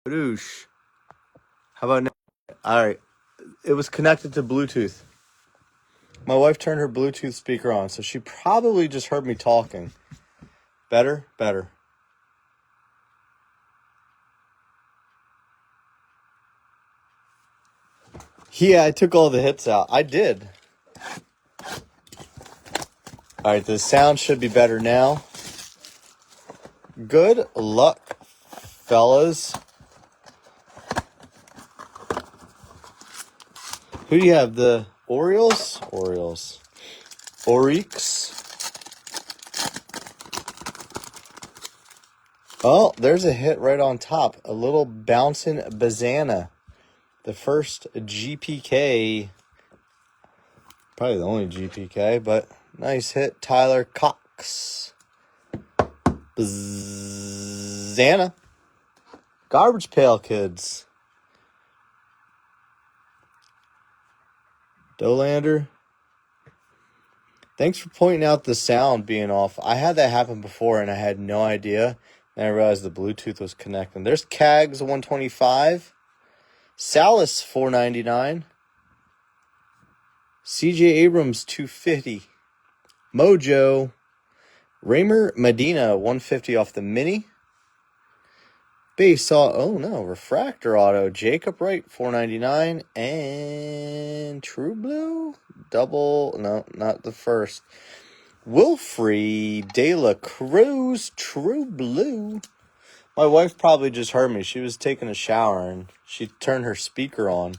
Badoosh. How about now? All right. It was connected to Bluetooth. My wife turned her Bluetooth speaker on, so she probably just heard me talking. Better? Better. Yeah, I took all the hits out. I did. All right, the sound should be better now. Good luck, fellas. Who do you have? The Orioles? Oryx. Oh, there's a hit right on top. A little bouncing Bazana. The first GPK. Probably the only GPK, but nice hit. Tyler Cox. Bazana. Garbage Pail Kids. Dolander. Thanks for pointing out the sound being off. I had that happen before and I had no idea. And I realized the Bluetooth was connecting. There's Cags 125. Salas 499. CJ Abrams 250. Mojo. Raymer Medina 150 off the mini. Base refractor auto. Jacob Wright 499. And True Blue. No, not the first. Wilfrey De La Cruz, True Blue. My wife probably just heard me. She was taking a shower and she turned her speaker on.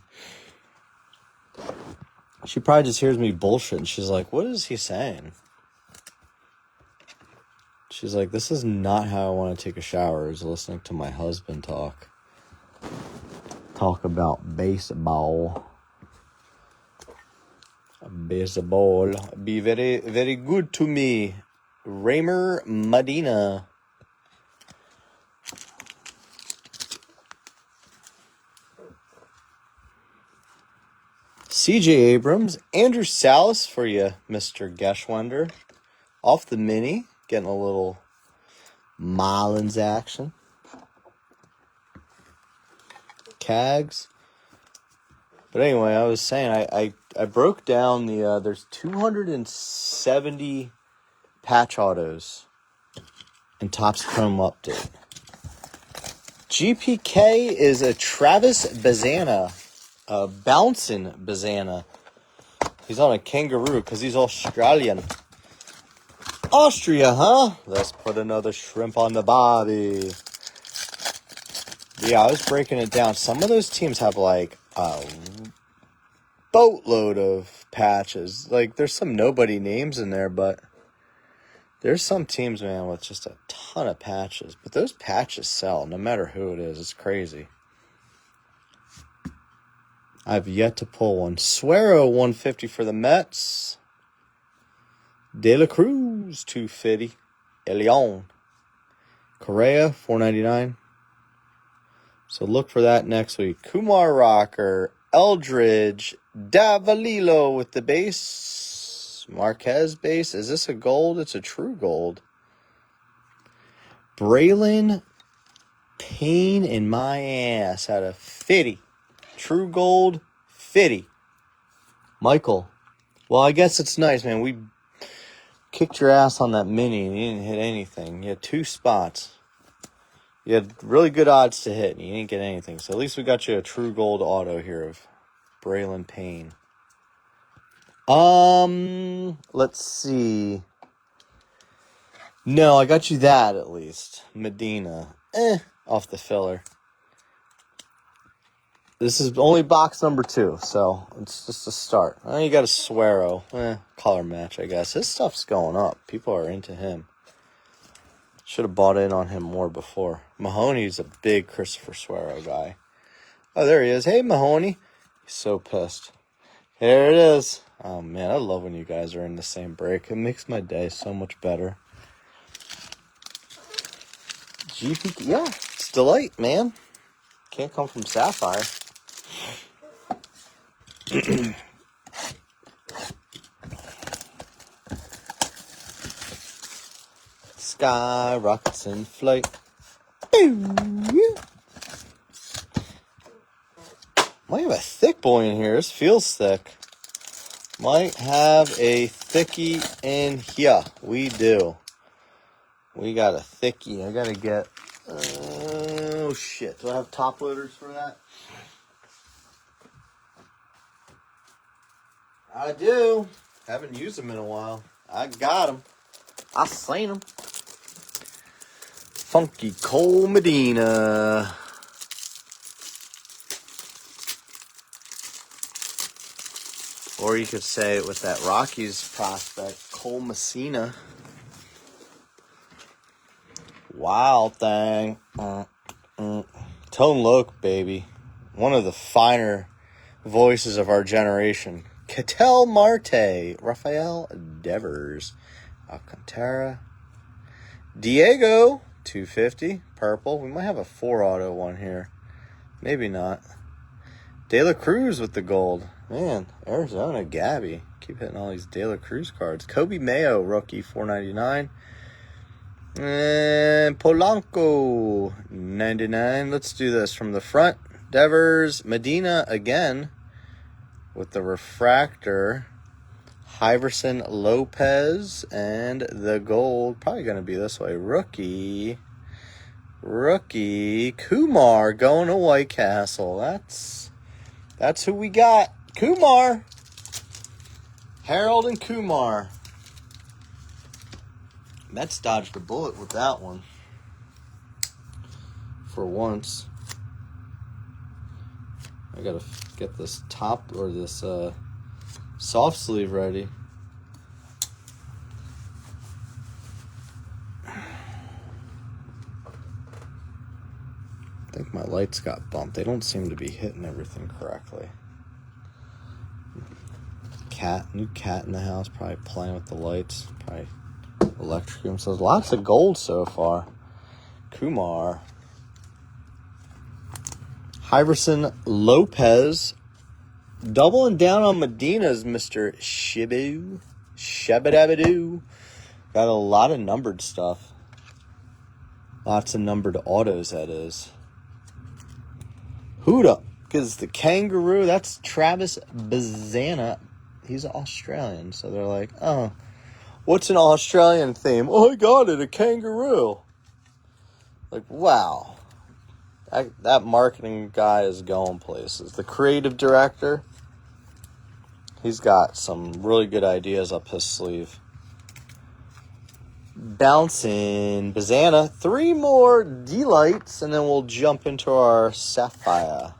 She probably just hears me bullshit. She's like, what is he saying? She's like, this is not how I want to take a shower, is listening to my husband talk about baseball. Baseball. Be very, very good to me. Raymer Medina. CJ Abrams. Andrew Salas for you, Mr. Geschwender. Off the mini. Getting a little Marlins action. Cags. But anyway, I was saying, I broke down the, there's 270 patch autos in Topps Chrome Update. GPK is a Travis Bazana, a bouncing Bazana. He's on a kangaroo because he's Australian. Austria, huh? Let's put another shrimp on the barbie. Yeah, I was breaking it down. Some of those teams have like a boatload of patches. Like, there's some nobody names in there, but there's some teams, man, with just a ton of patches. But those patches sell, no matter who it is. It's crazy. I've yet to pull one. Suero, 150 for the Mets. De La Cruz, 250. Elion. Correa, 499. So look for that next week. Kumar Rocker, Eldridge, Davalilo with the base. Marquez base. Is this a gold? It's a true gold. Braylon Pain in my ass out of 50. True gold, 50. Michael. Well, I guess it's nice, man. We kicked your ass on that mini and you didn't hit anything. You had 2 spots. You had really good odds to hit, and you didn't get anything. So at least we got you a true gold auto here of Braylon Payne. Let's see. No, I got you that at least. Medina. Off the filler. This is only box number 2, so it's just a start. You got a Suero. Color match, I guess. His stuff's going up. People are into him. Should have bought in on him more before. Mahoney's a big Christopher Suero guy. Oh, there he is. Hey, Mahoney. He's so pissed. Here it is. Oh, man, I love when you guys are in the same break. It makes my day so much better. GP, yeah, it's delight, man. Can't come from Sapphire. Sky rockets in flight. Might have a thick boy in here. This feels thick. Might have a thickie in here. We do. We got a thickie. I gotta get... oh, shit. Do I have top loaders for that? I do. Haven't used them in a while. I got them. I seen them. Funky Cole Medina. Or you could say it with that Rockies prospect, Cole Messina. Wild thing. Tone Loc, baby. One of the finer voices of our generation. Ketel Marte. Rafael Devers. Alcantara. Diego. 250. Purple. We might have a 4-auto one here. Maybe not. De La Cruz with the gold. Man, Arizona, Gabby. Keep hitting all these De La Cruz cards. Kobe Mayo, rookie, $4.99. And Polanco, $99. Let's do this from the front. Devers, Medina again with the refractor. Iverson Lopez and the gold. Probably going to be this way. Rookie Kumar going to White Castle. That's who we got. Kumar. Harold and Kumar. Mets dodged a bullet with that one. For once. I gotta get this top or this soft sleeve ready. I think my lights got bumped. They don't seem to be hitting everything correctly. New cat in the house, probably playing with the lights, probably electrocuting themselves. Lots of gold so far. Kumar. Iverson Lopez. Doubling down on Medina's Mr. Shibu. Shabadabadoo. Got a lot of numbered stuff. Lots of numbered autos, that is. Huda. Because the kangaroo, that's Travis Bazana. He's Australian, so they're like, oh, what's an Australian theme? Oh, I got it, a kangaroo. Like, wow. That marketing guy is going places. The creative director, he's got some really good ideas up his sleeve. Bouncing Bazana. 3 more delights, and then we'll jump into our Sapphire.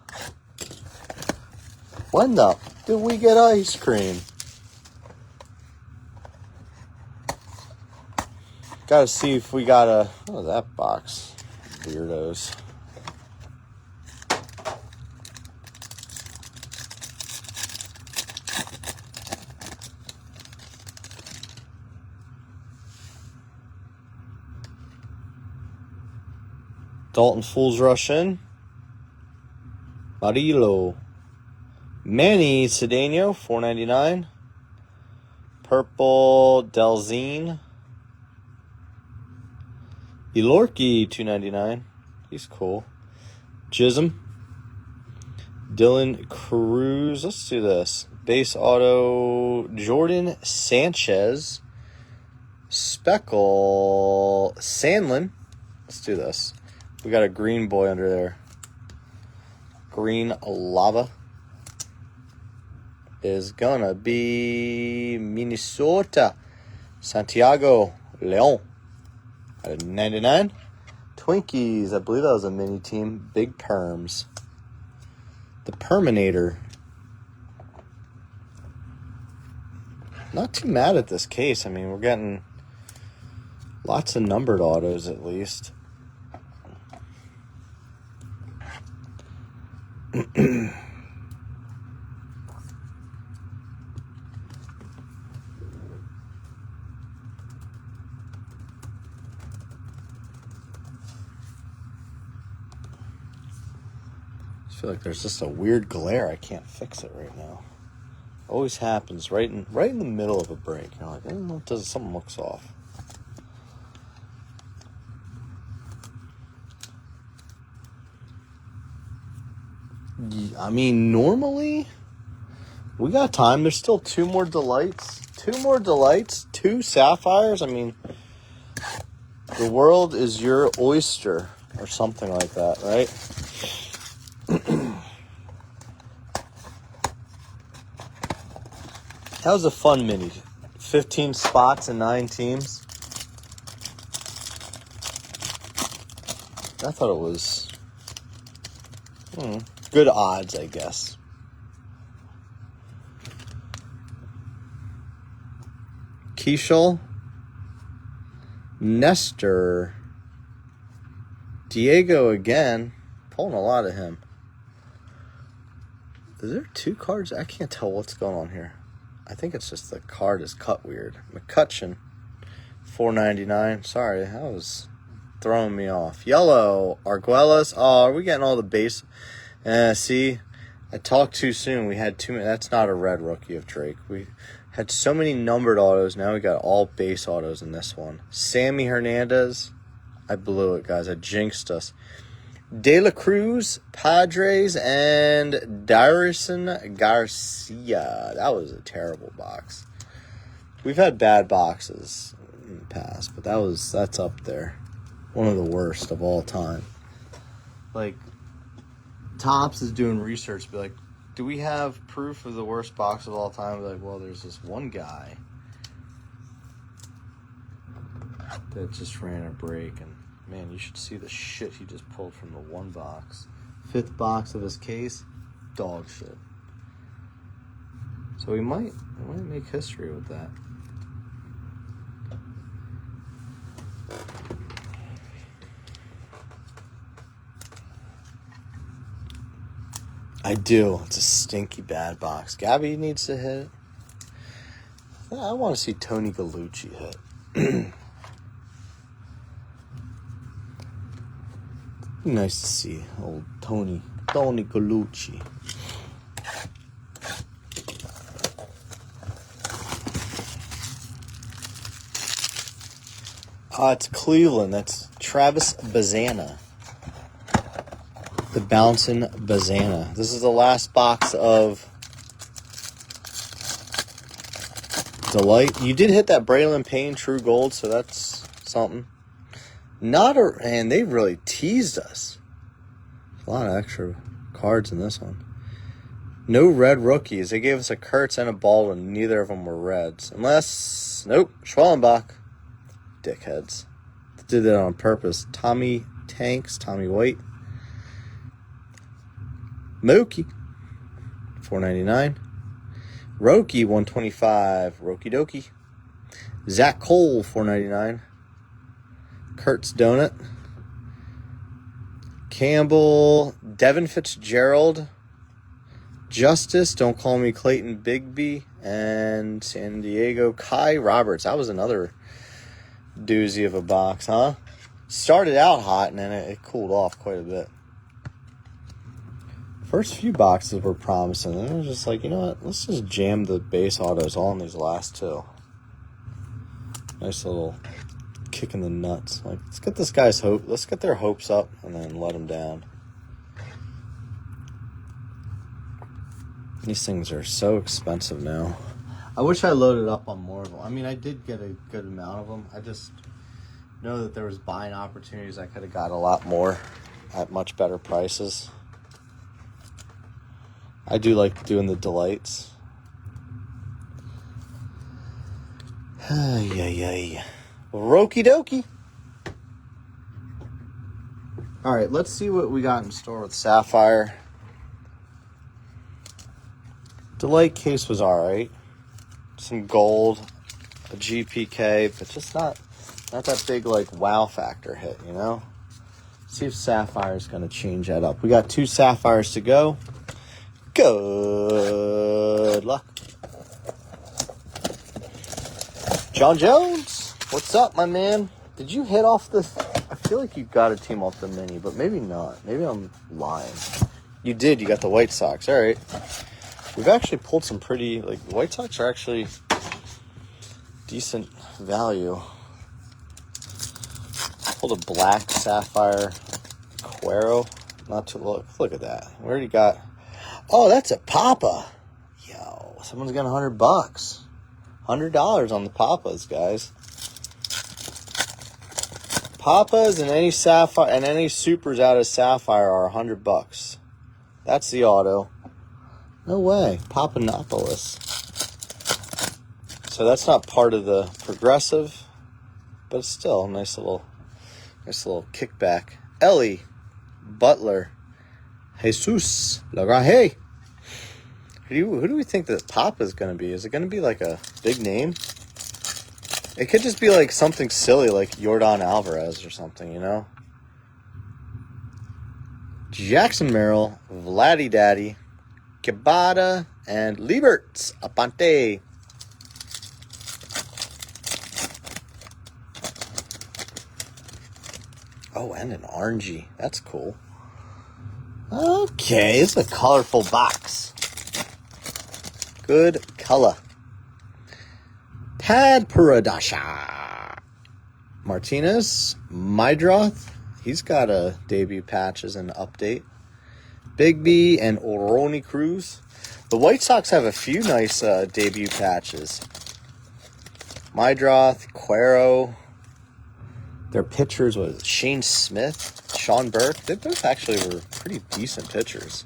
When the did we get ice cream? Gotta see if we got a... oh, that box. Weirdos. Dalton Fools rush in. Marillo. Manny Cedeno, $4.99. Purple Delzine. Elorki, $2.99. He's cool. Chisholm. Dylan Cruz. Let's do this. Base auto. Jordan Sanchez. Speckle Sandlin. Let's do this. We got a green boy under there. Green lava is gonna be Minnesota. Santiago Leon at a 99. Twinkies, I believe that was a mini team. Big Perms. The Perminator. Not too mad at this case. I mean, we're getting lots of numbered autos at least. I feel like there's just a weird glare. I can't fix it right now. Always happens right in the middle of a break. You're like, something looks off. I mean, normally, we got time. There's still 2 more delights. 2 more delights. 2 sapphires. I mean, the world is your oyster. Or something like that, right? That was a fun mini. 15 spots and 9 teams. I thought it was good odds, I guess. Keishel, Nestor, Diego again. Pulling a lot of him. Is there 2 cards? I can't tell what's going on here. I think it's just the card is cut weird. McCutcheon, $4.99. Sorry, that was throwing me off. Yellow, Arguelles. Oh, are we getting all the base? See, I talked too soon. We had too many. That's not a red rookie of Drake. We had so many numbered autos. Now we got all base autos in this one. Sammy Hernandez. I blew it, guys. I jinxed us. De La Cruz, Padres, and Dyrison Garcia. That was a terrible box. We've had bad boxes in the past, but that's up there. One of the worst of all time. Like, Topps is doing research, be like, do we have proof of the worst box of all time? Be like, well, there's this one guy that just ran a break, and man, you should see the shit he just pulled from the one box. 5th box of his case, dog shit. So we might make history with that. I do. It's a stinky bad box. Gabby needs to hit. I want to see Tony Gallucci hit. Nice to see old Tony Gallucci. It's Cleveland. That's Travis Bazana. The Bouncing Bazana. This is the last box of Delight. You did hit that Braylon Payne True Gold, so that's something. And they really teased us. A lot of extra cards in this one. No red rookies. They gave us a Kurtz and a Baldwin. Neither of them were reds. Nope, Schwallenbach. Dickheads. They did that on purpose. Tommy Tanks, Tommy White. Mookie, $4.99. Roki, $125. Roki Doki. Zach Cole, $4.99. Kurtz Donut. Campbell, Devin Fitzgerald. Justice, Don't Call Me Clayton Bigbie. And San Diego, Kai Roberts. That was another doozy of a box, huh? Started out hot, and then it cooled off quite a bit. First few boxes were promising, and I was just like, you know what? Let's just jam the base autos all in these last 2. Nice little kick in the nuts. Like, let's get this guy's hope. Let's get their hopes up, and then let them down. These things are so expensive now. I wish I loaded up on more of them. I mean, I did get a good amount of them. I just know that there was buying opportunities. I could have got a lot more at much better prices. I do like doing the delights. Ay. Roki dokie. All right, let's see what we got in store with Sapphire. Delight case was all right. Some gold, a GPK, but just not that big like wow factor hit, you know? See if Sapphire's going to change that up. We got 2 Sapphires to go. Good luck. John Jones, what's up, my man? Did you hit off the... I feel like you got a team off the mini, but maybe not. Maybe I'm lying. You did. You got the White Sox. All right. We've actually pulled some pretty... Like, the White Sox are actually decent value. Pulled a black Sapphire Cuero. Not too... Look at that. We already got... Oh, that's a Papa. Yo, someone's got $100. $100 on the Papas, guys. Papas and any Sapphire and any supers out of Sapphire are $100. That's the auto. No way, Papanopoulos. So that's not part of the progressive, but it's still a nice little kickback. Ellie, Butler, Jesus, Lagrange. Who do we think that Papa is going to be? Is it going to be like a big name? It could just be like something silly like Yordan Alvarez or something, you know? Jackson Merrill, Vladdy Daddy, Cabada, and Lieberts Apante. Oh, and an orangey. That's cool. Okay, it's a colorful box. Good color. Tad Paradasha. Martinez. Mydroth. He's got a debut patch as an update. Bigby and Oroni Cruz. The White Sox have a few nice debut patches. Mydroth, Cuero. Their pitchers was Shane Smith, Sean Burke. They both actually were pretty decent pitchers.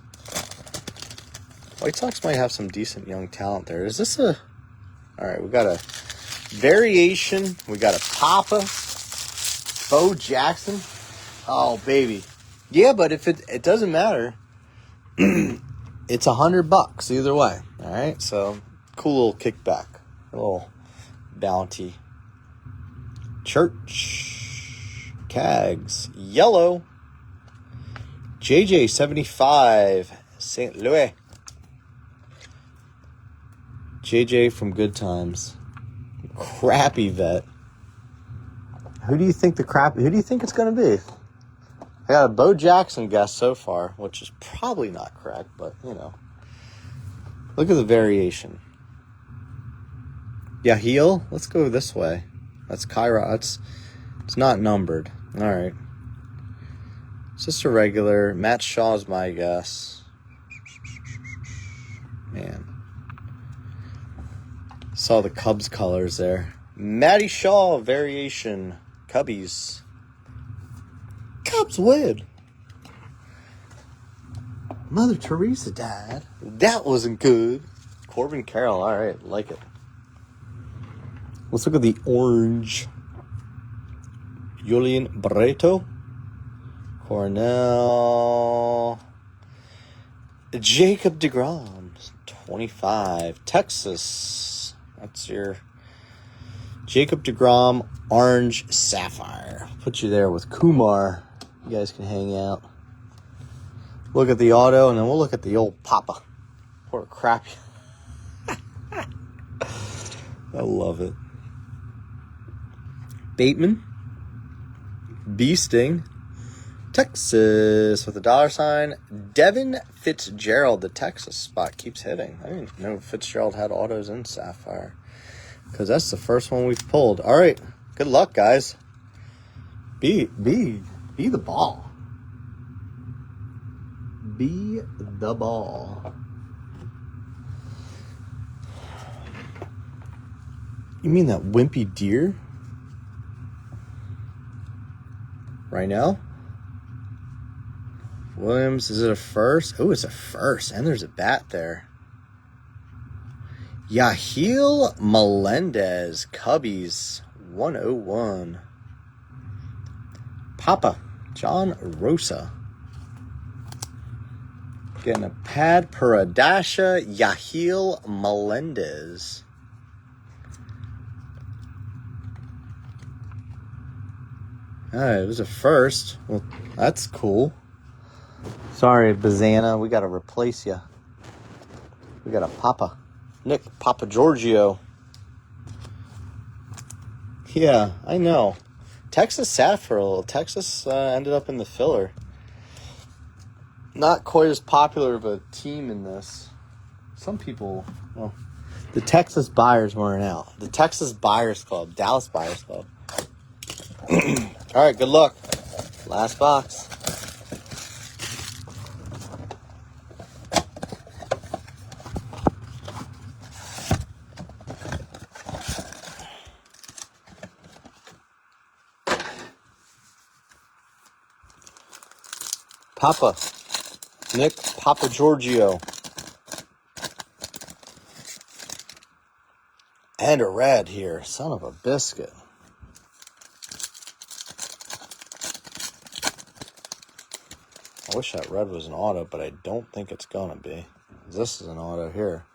White Sox might have some decent young talent there. Is this a... All right, we got a variation. We got a Papa. Bo Jackson. Oh, baby. Yeah, but if it doesn't matter. It's $100 either way. All right, so cool little kickback. A little bounty. Church. Cags. Yellow. JJ 75. St. Louis. JJ from Good Times. Crappy vet. Who do you think it's going to be? I got a Bo Jackson guess so far, which is probably not correct, but, you know. Look at the variation. Yaheel, let's go this way. That's Kyra. It's not numbered. All right. It's just a regular. Matt Shaw's my guess. Man. Saw the Cubs colors there. Matty Shaw variation. Cubbies. Cubs win. Mother Teresa died. That wasn't good. Corbin Carroll. All right, like it. Let's look at the orange. Julian Barreto. Cornell. Jacob deGrom. 25. Texas. That's your Jacob deGrom orange sapphire. Put you there with Kumar. You guys can hang out. Look at the auto, and then we'll look at the old Papa. Poor crappy. I love it. Bateman. B-Sting. Texas with a $sign. Devin Fitzgerald, the Texas spot, keeps hitting. I didn't know Fitzgerald had autos in Sapphire, because that's the first one we've pulled. All right. Good luck, guys. Be the ball. Be the ball. You mean that wimpy deer? Right now? Williams, is it a first? Oh, it's a first. And there's a bat there. Yaheel Melendez, Cubbies, 101. Papa, John Rosa. Getting a Pad Paradasha, Yaheel Melendez. All right, it was a first. Well, that's cool. Sorry, Bazana, we got to replace you. We got a Papa. Nick Papa Giorgio. Yeah, I know. Texas sat for a little. Texas ended up in the filler. Not quite as popular of a team in this. Some people, well, the Texas Buyers weren't out. The Texas Buyers Club, Dallas Buyers Club. All right, good luck. Last box. Nick Papa Giorgio. And a red here. Son of a biscuit. I wish that red was an auto, but I don't think it's going to be. This is an auto here.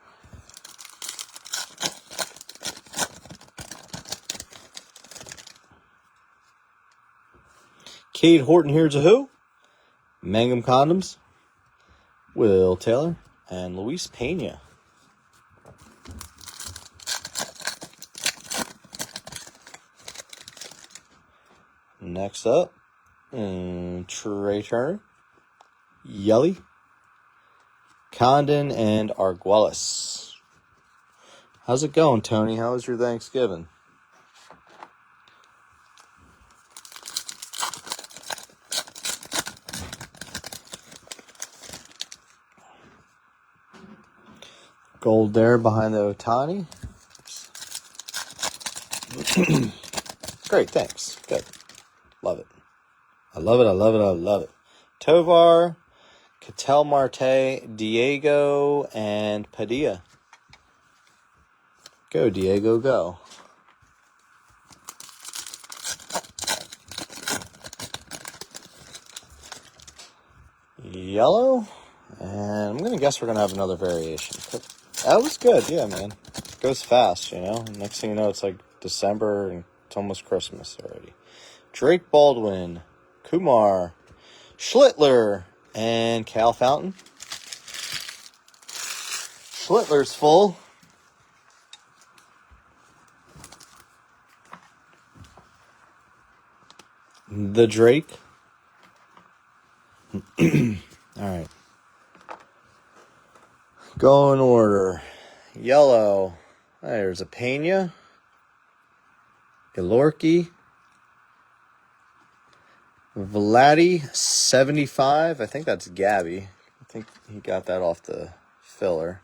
Cade Horton, here's a who? Mangum Condoms. Will Taylor. And Luis Pena. Next up, Trey Turner, Yelly, Condon, and Arguelles. How's it going, Tony? How was your Thanksgiving? Gold there behind the Ohtani. Great, thanks. Good. Love it. I love it, I love it, I love it. Tovar, Ketel Marte, Diego, and Padilla. Go, Diego, go. Yellow. And I'm going to guess we're going to have another variation. That was good, yeah, man. It goes fast, you know. Next thing you know, it's like December and it's almost Christmas already. Drake Baldwin, Kumar, Schlittler, and Cal Fountain. Schlittler's full. The Drake. All right. Go in order. Yellow. There's a Pena. Ilorki. Vladdy, 75. I think that's Gabby. I think he got that off the filler.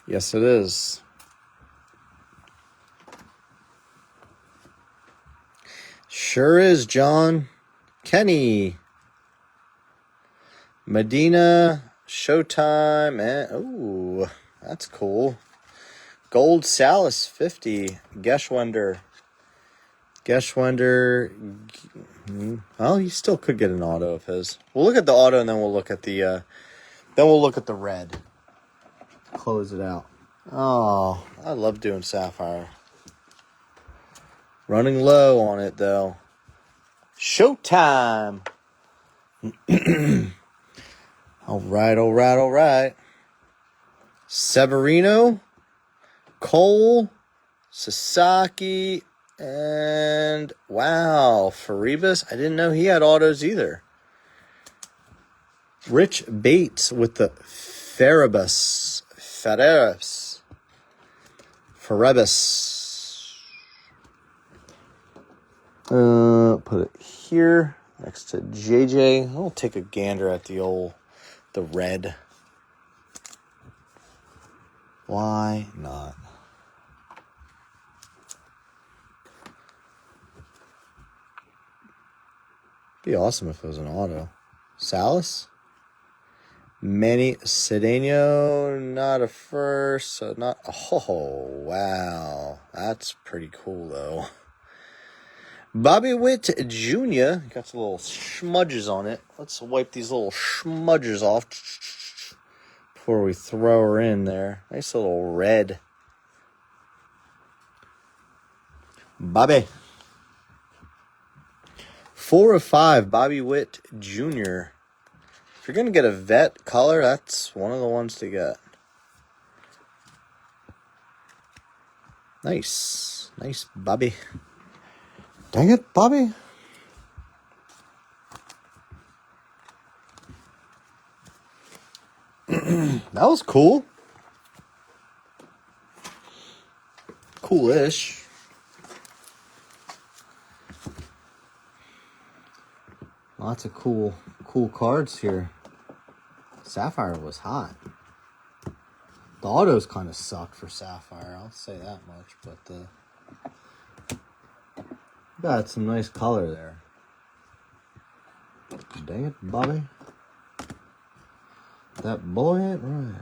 Yes, it is. Sure is, John. Kenny. Medina, Showtime, and ooh, that's cool. Gold Salas 50, Geschwender. Well, he still could get an auto of his. We'll look at the auto and then we'll look at the red. Close it out. Oh, I love doing Sapphire. Running low on it though. Showtime. All right. Severino, Cole, Sasaki, and wow, Faribas. I didn't know he had autos either. Rich Bates with the Ferebus. Put it here next to JJ. I'll take a gander at the red. Why not? Be awesome if it was an auto. Salas? Manny Cedeno, not a first, so not. Oh, wow. That's pretty cool, though. Bobby Witt Jr. got some little smudges on it. Let's wipe these little smudges off before we throw her in there. Nice little red. Bobby. 4 of 5, Bobby Witt Jr. If you're going to get a vet color, that's one of the ones to get. Nice. Nice, Bobby. Dang it, Bobby. That was cool. Coolish. Lots of cool cards here. Sapphire was hot. The autos kind of sucked for Sapphire, I'll say that much, but got some nice color there. Dang it, Bobby. That boy ain't right.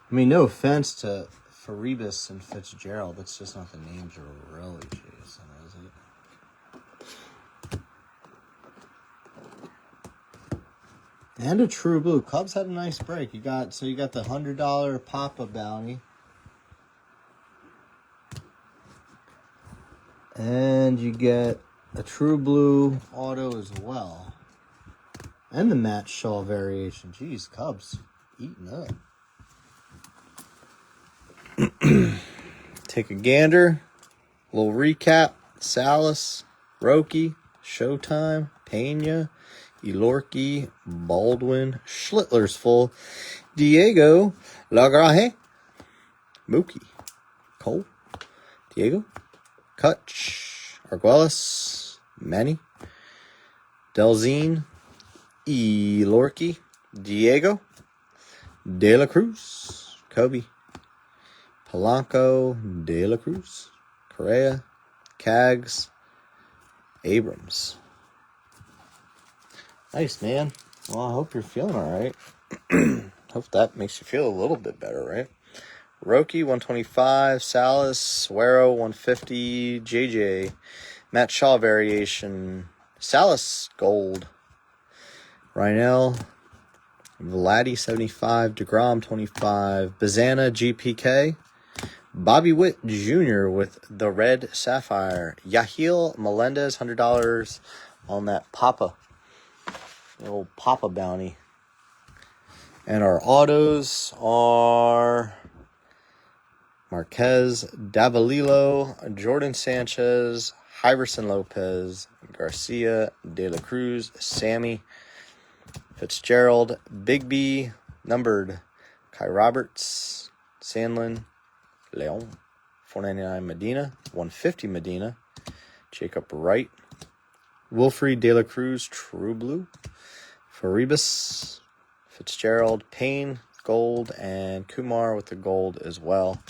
I mean, no offense to Faribas and Fitzgerald, that's just not the names you're really chasing, is it? And a True Blue. Cubs had a nice break. You got the $100 Papa bounty. And you get a True Blue auto as well. And the Matt Shaw variation. Jeez, Cubs eating up. Take a gander. A little recap. Salas, Roki, Showtime, Pena, Elorki, Baldwin, Schlittler's full, Diego, Lagraje, Mookie, Cole, Diego, Kutch, Arguelles, Manny, Delzine, Elorki, Diego, De La Cruz, Kobe, Polanco, De La Cruz, Correa, Cags, Abrams. Nice, man. Well, I hope you're feeling all right. Hope that makes you feel a little bit better, right? Roki, 125. Salas, Suero, 150. JJ. Matt Shaw variation. Salas, gold. Rhinell. Vladdy, 75. DeGrom, 25. Bazana, GPK. Bobby Witt Jr. with the red Sapphire. Yahil Melendez, $100 on that Papa. The old Papa bounty. And our autos are Marquez, Davalillo, Jordan Sanchez, Iverson Lopez, Garcia, De La Cruz, Sammy, Fitzgerald, Big B, numbered, Kai Roberts, Sandlin, Leon, 499 Medina, 150 Medina, Jacob Wright, Wilfrey De La Cruz, True Blue, Faribas, Fitzgerald, Payne, gold, and Kumar with the gold as well.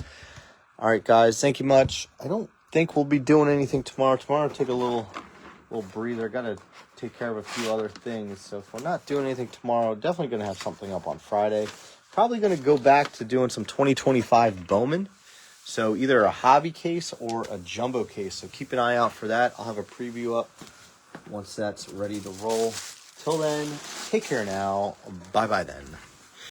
All right, guys, thank you much. I don't think we'll be doing anything tomorrow. Tomorrow, I'll take a little breather. Got to take care of a few other things. So if we're not doing anything tomorrow, definitely going to have something up on Friday. Probably going to go back to doing some 2025 Bowman. So either a hobby case or a jumbo case. So keep an eye out for that. I'll have a preview up once that's ready to roll. Till then, take care now. Bye-bye then.